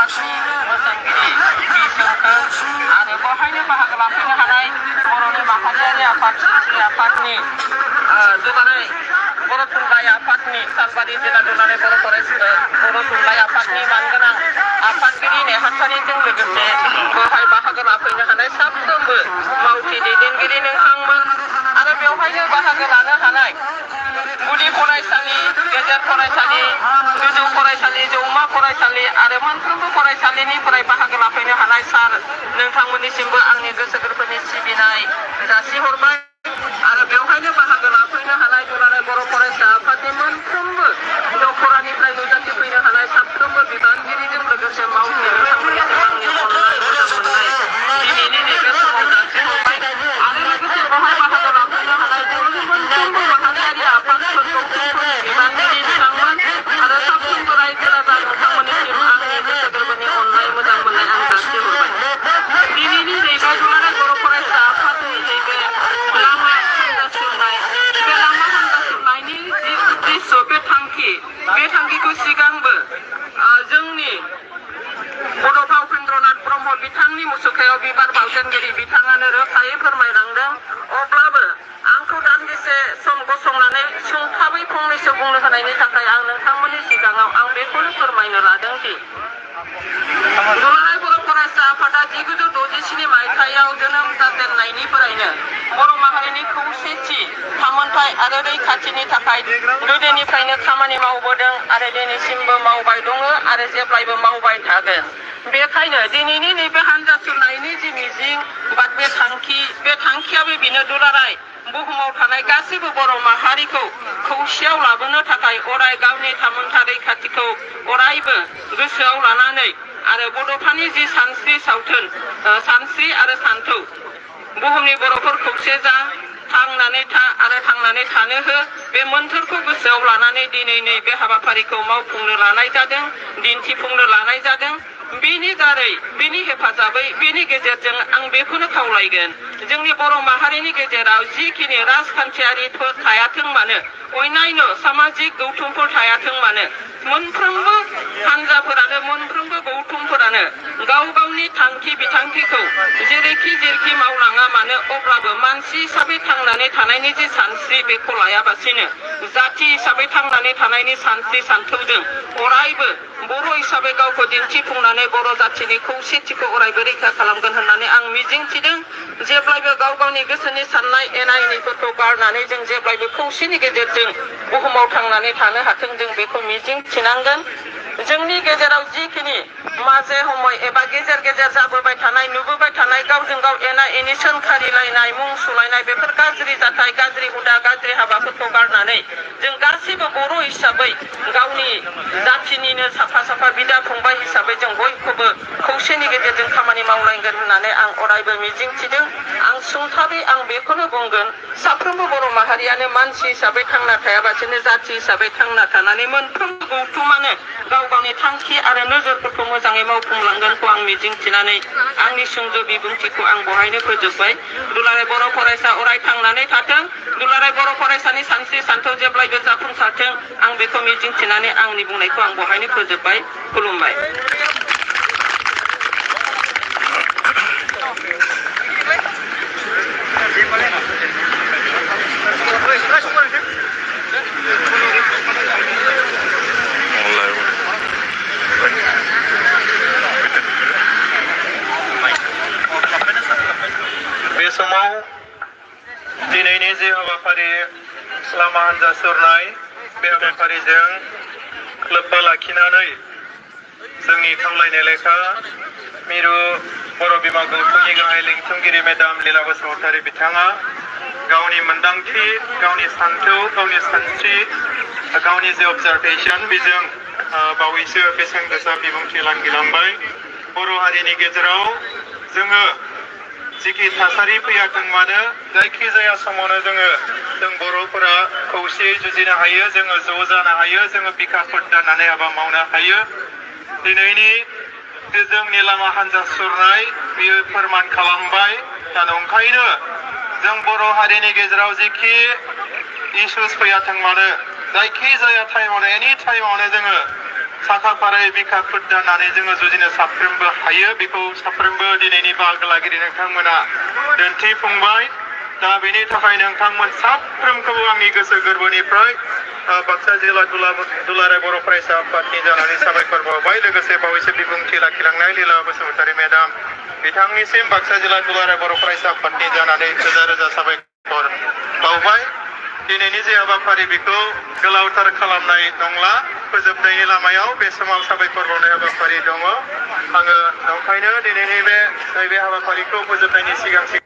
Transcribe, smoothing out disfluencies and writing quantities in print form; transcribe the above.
आफादनि बोसोनगिरि बिसोरखौ आरो बेवहायनो बाहागो लाफैनो हानाय बर'नि माहारियारि आफादनि दुलाराय बर' थुनलाइ आफादनि सालबारि जिल्ला दुलाराय बर' थुनलाइ आफादनि मानगोनां आफादगिरि नेहाथारिजों लोगोसे बेवहाय बाहागो लाफैनो हानाय साफ्रोमबो मावथि दैदेनगिरि नोंथांमोन आरो बेवहायनो बाहागो लानो हानाय गुदि फरायसालि गेजेर फरायसालि गोजौ फरायसालि जौमा फरायसालि आरो मोनफ्रोमबो फरायसालिनिफ्राय बाहागो लाफैनो हानाय सार नोंथांमोननिसिमबो आंनि गोसो गोरबोनि सिबिनाय जासिहरबाय आरो बेवहायनो बाहागो लाफैनो हानाय दुलाराय बर' फरायसा आफादनि मोनफ्रोमबो नखरानिफ्राय नुजाथिफैनो हानाय साफ्रोमबो बिबानगिरिजों लोगोसे मावथि नोंथांमोननिसिम आंनि अननाय मोजां मोननाय दिनैनि नैबे समाव जासिहरबाय आरो लोगोसे बेवहाय बाहागो लाफैनो हानाय बर'नि मोनफ्रोमबो माहारियारि आफादफोरखौ बिबानगिरि बिथांमोन आरो साफ्रोमबो रायजो राजा नोंथांमोननिसिम आंनि गोसो गोरबोनि अननाय मोजां मोननाय आं जासिहरबाय दिनैनि नैबे दुलाराय बर' फरायसा आफादनि नैबे लामा हान्जा सुरनाय बे लामा हान्जा सुरनायनि जि उद्देश्य बे थांखिखौ सिगांबो जोंनि बड'फा उपेन्द्रनाथ ब्रह्म बिथांनि मुसुखायाव बिबार बावजेनगिरि बिथाङानो रोखायै फोरमायलांदों अब्लाबो आंखौ दान्दिसे सम गसंनानै सुंथाबै फंनैसो बुंनो होनायनि थाखाय आं नोंथांमोननि सिगाङाव आं बेखौनो फोरमायनो लादों दि दुलाराय बर' फरायसा आफादा 1967 मायथाइयाव जोनोम जाजेननायनिफ्रायनो बर' माहारिनि खौसेथि थामोनथाय आरो रैखाथिनि थाखाय गोदोनिफ्रायनो खामानि मावबोदों आरो दिनैसिमबो मावबाय दङ आरो जेब्लायबो मावबाय थागोन बेखायनो दिनैनि नैबे हान्जा सुरनायनि जि मिजिं बा बे थांखियाबो बेनो दुलाराय बुहुमाव थानाय गासैबो बर' माहारिखौ खौसेयाव लाबोनो थाखाय अराय गावनि थामोनथा रैखाथिखौ अरायबो गोसोआव लानानै आरो बड'फानि जि सानस्रि आरो सान्थौ बुहुमनि बर'फोर खौसे जा थांनानै था आरो थांनानै थानो हो बे मोन्थोरखौ गोसोआव लानानै दिनै नैबे हाबाफारिखौ मावफुंनो लानाय जादों दिन्थिफुंनो लानाय जादों बेनि दारै बेनि हेफाजाबै बेनि गेजेरजों आं बेखौनो खावलायगोन जोंनि बर' माहारिनि गेजेराव जिखिनि राजखान्थियारिफोर थायाथों मानो अन्यान्य सामाजिक गौथुमफोर थायाथों मानो मोनफ्रोमबो हान्जाफोरानो मोनफ्रोमबो गौथुमफोरानो गाव गावनि थांखि बिथांखिखौ जेरैखि मावलाङा मानो अब्लाबो मानसि हिसाबै थांनानै थानायनि जि सानस्रि बेखौ लायाबासिनो जाथि हिसाबै थांनानै थानायनि सानस्रि सान्थौजों अरायबो बर' हिसाबै गावखौ दिन्थिफुंनानै बर' जाथिनि खौसेथिखौ अरायबो रैखा खालामगोन होननानै आं मिजिंथिदों जेब्लायबो गाव गावनि गोसोनि साननाय एना एनिफोरखौ गारनानै जों जेब्लायबो खौसेनि गेजेरजों बुहुमाव थांनानै थानो हाथों जों बेखौ मिजिंथिनांगोन जोंनि गेजेराव जिखिनि माजे समय एबा गेजेर गेजेर जाबोबाय थानाय नुबोबाय थानाय गावजों गाव एना एनि सोंखारिलायनाय मुं सुलायनाय बेफोर गाज्रि जाथाय गाज्रि हुदा गाज्रि हाबाफोरखौ गारनानै जों गासैबो बर' हिसाबै गावनि जाथिनिनो साफा बिदा फंबाय हिसाबै जों बयखौबो खौसेनि गेजेरजों खामानि मावलांगोन होननानै आं अरायबो मिजिंथिदों आं सुंथाबै आं बेखौनो बुंगोन साफ्रोमबो बर' माहारियानो मानसि हिसाबै थांना थायाबासिनो जाथि हिसाबै थांना थानानै मोनफ्रोमबो गौथुमानो गाव गावनि थांखि आरो नोजोरफोरखौ मोजाङै मावफुंलांगोनखौ आं मिजिंथिनानै आंनि सुंद' बिबुंथिखौ आं बहायनो फोजोबबाय दुलाराय बर' फरायसा अराय थांनानै थाथों दुलाराय बर' फरायसानि सानस्रि सान्थौ जेब्लायबो जाफुंसारथों आं बेखौ मिजिंथिनानै आंनि बुंनायखौ आं बहायनो फोजोबबाय खुलुमबाय बे समाव दिनैनि जे हाबाफारि लामा हान्जा सुरनाय बे हाबाफारिजों लोब्बा लाखिनानै जोंनि खावलायनाय लेखा मिरु बर' बिमा गौथुमनि गाहाय लिंथुमगिरि मेडाम लीला बसुमतारी बिथाङा गावनि मोन्दांथि गावनि सान्थौ गावनि सानस्रि गावनि जे अबजारभेसन बेजों बावैसो बेसेन गोसा बिबुंथि लाखिलांबाय बर' हारिनि गेजेराव जोङो जिखि थासारि फैयाथों मानो जायखिजाया समावनो जों बर'फोरा खौसेयै जुजिनो हायो जोङो ज' जानो हायो जोङो बिखाफोर दानानै हाबा मावनो हायो दिनैनि जोंनि लामा हान्जा सुरनाय बेयो फोरमान खालामबाय दा नंखायनो जों बर' हारिनि गेजेराव जिखि इसुस फैयाथों मानो जायखिजाया टाइमावनो एनि टाइमावनो जोङो साखा फारायै बिखा खुद जानानै जोङो जुजिनो साफ्रोमबो हायो बेखौ साफ्रोमबो दिनैनि बाहागो लागिरि नोंथांमोना दिन्थिफुंबाय दा बेनि थाखाय नोंथांमोन साफ्रोमखौबो आंनि गोसो गोरबोनिफ्राय बाक्सा जिल्ला दुलाराय बर' फरायसा आफादनि जानानै साबायखर बावबाय लोगोसे बावैसो बिबुंथि लाखिलांनाय लीला बसुमतारी मेडाम बिथांनिसिम बाक्सा जिल्ला दुलाराय बर' फरायसा आफादनि जानानै रोजा रोजा साबायखर बावबाय दिनैनि जे हाबाफारि बेखौ गोलावथार खालामनाय नंला फोजोबनायनि लामायाव बे समाव साबायखर बावनाय हाबाफारि दङ आङो नंखायनो दिनैनि बे हाबाफारिखौ फोजोबनायनि सिगां